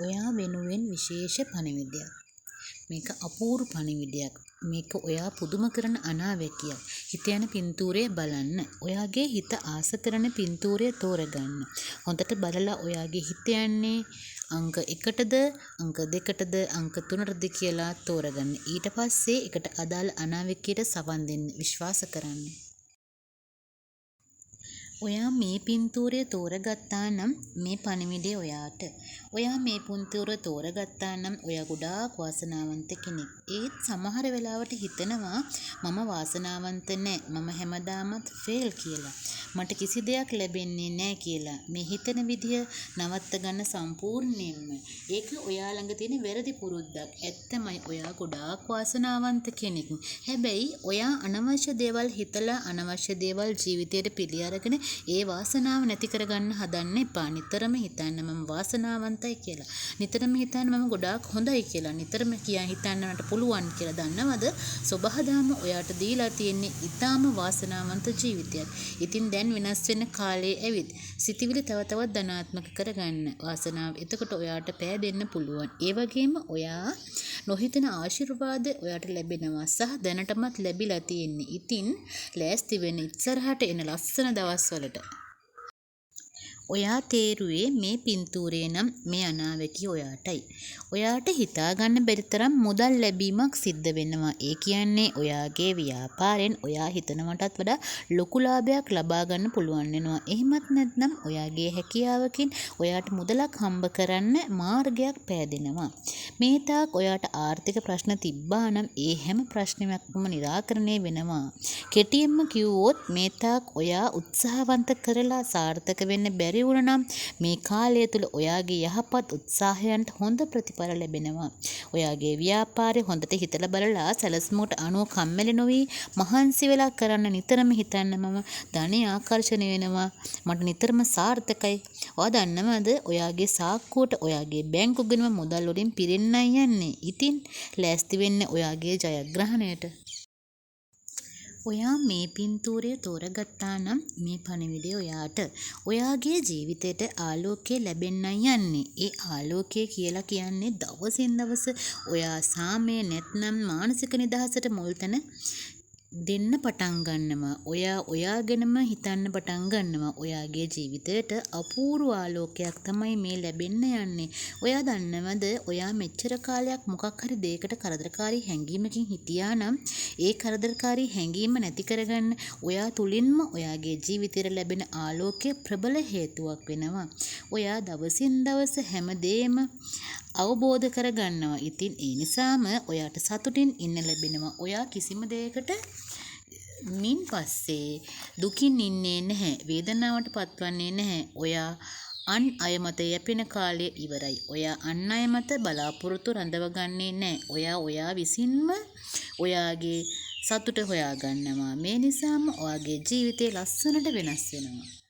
ඔයා වෙනුවෙන් විශේෂ පණිවිඩයක්. මේක අපූර්ව පණිවිඩයක්. මේක ඔයා පුදුම කරන අනාවැකියක්. හිත යන පින්තූරය බලන්න. ඔයාගේ හිත ආස කරන පින්තූරය තෝරගන්න. හොඳට බලලා ඔයාගේ හිත යන්නේ අංක 1ටද අංක 2ටද අංක 3ටද කියලා තෝරගන්න. ඊට පස්සේ එකට අදාළ අනාවැකියට සවන් දෙන්න. විශ්වාස කරන්න. ඔයා මේ පින්තූරය තෝරගත්තා නම් මේ පණිවිඩය ඔයාට. ඔයා මේ පින්තූරය තෝරගත්තා නම් ඔයා ගොඩාක් වාසනාවන්ත කෙනෙක්. ඒත් සමහර වෙලාවට හිතනවා මම වාසනාවන්ත නෑ. මම හැමදාමත් ෆේල් කියලා. මට කිසි දෙයක් ලැබෙන්නේ නෑ කියලා. මේ හිතන විදිය නවත්ත ගන්න සම්පූර්ණයෙන්ම. ඒක ඔයා ළඟ තියෙන වැරදි පුරුද්දක්. ඇත්තමයි ඔයා ගොඩාක් වාසනාවන්ත කෙනෙක්. හැබැයි ඔයා අනවශ්‍ය දේවල් හිතලා අනවශ්‍ය දේවල් ජීවිතයට පිළි අරගෙන ඒ වාසනාව නැති කරගන්න හදන්න එපා. නිතරම හිතන්න මම වාසනාවන්තයි කියලා. නිතරම හිතන්න මම ගොඩාක් හොඳයි කියලා. නිතරම හිතන්න මට පුළුවන් කියලා. දන්නවද? සබහාදම ඔයාට දීලා තියෙන්නේ ඊටාම වාසනාවන්ත ජීවිතයක්. ඉතින් දැන් වෙනස් වෙන කාලේ ඇවිත් සිතිවිලි තව තවත් ධනාත්මක කරගන්න. වාසනාව එතකොට ඔයාට පෑදෙන්න පුළුවන්. ඒ වගේම ඔයා නොහිතන ආශිර්වාද ඔයාට ලැබෙනවා සහ දැනටමත් ලැබිලා තියෙන්නේ. ඉතින් ලෑස්ති වෙන්න ඉස්සරහට එන ලස්සන දවස්වලට. ඔයා තේරුවේ මේ පින්තූරේ නම් මේ අනාවැකිය ඔයාටයි. ඔයාට හිතා ගන්න බැරි තරම් මුදල් ලැබීමක් සිද්ධ වෙනවා. ඒ කියන්නේ ඔයාගේ ව්‍යාපාරයෙන් ඔයා හිතනවටත් වඩා ලොකු ලාභයක් ලබා ගන්න පුළුවන් වෙනවා. එහෙමත් නැත්නම් ඔයාගේ හැකියාවකින් ඔයාට මුදලක් හම්බ කරන්න මාර්ගයක් පෑදෙනවා. මේ තාක් ඔයාට ආර්ථික ප්‍රශ්න තිබ්බා නම් ඒ හැම ප්‍රශ්නයක්ම निराකරණය වෙනවා. කෙටියෙන්ම කිව්වොත් මේ තාක් ඔයා උත්සාහවන්ත කරලා සාර්ථක වෙන්න බැරි වුණනම් මේ කාලය තුල ඔයාගේ යහපත් උත්සාහයන්ට හොඳ ප්‍රතිඵල ලැබෙනවා. ඔයාගේ ව්‍යාපාරය හොඳට හිතලා බලලා සැලසුමට අනුව කම්මැලි නොවි මහන්සි වෙලා කරන්න නිතරම හිතන්න මම ධනෙ ආකර්ෂණය වෙනවා. මට නිතරම සාර්ථකයි. ඔයා දන්නවද ඔයාගේ සාක්කුවට ඔයාගේ බැංකු ගිණුම මුදල් වලින් පිරෙන්නයි යන්නේ. ඉතින් ලෑස්ති වෙන්න ඔයාගේ ජයග්‍රහණයට. ඔයා මේ පින්තූරය තෝරගත්තා නම් මේ පණිවිඩය ඔයාට. ඔයාගේ ජීවිතයට ආලෝකය ලැබෙන්නයි යන්නේ. ඒ ආලෝකය කියලා කියන්නේ දවසින් දවස ඔයා සාමය නැත්නම් මානසික නිදහසට මුල් තැන දෙන්න පටන් ගන්නවා. ඔයා ගැනම හිතන්න පටන් ගන්නවා. ඔයාගේ ජීවිතයට අපූර්ව ආලෝකයක් තමයි මේ ලැබෙන්න යන්නේ. ඔයා දන්නවද ඔයා මෙච්චර කාලයක් මොකක් හරි දෙයකට කරදරකාරී හැඟීමකින් හිටියා නම් ඒ කරදරකාරී හැඟීම නැති කරගන්න ඔයා තුලින්ම ඔයාගේ ජීවිතයට ලැබෙන ආලෝකය ප්‍රබල හේතුවක් වෙනවා. ඔයා දවසින් දවස හැමදේම අවබෝධ කරගන්නවා. ඉතින් ඒ නිසාම ඔයාට සතුටින් ඉන්න ලැබෙනවා. ඔයා කිසිම දෙයකට මින් පස්සේ දුකින් ඉන්නේ නැහැ. වේදනාවට පත්වන්නේ නැහැ. ඔයා අන් අය මත යැපෙන කාලය ඉවරයි. ඔයා අන් අය මත බලාපොරොත්තු රඳවගන්නේ නැහැ. ඔයා විසින්ම ඔයාගේ සතුට හොයා ගන්නවා. මේ නිසාම ඔයාගේ ජීවිතේ ලස්සනට වෙනස් වෙනවා.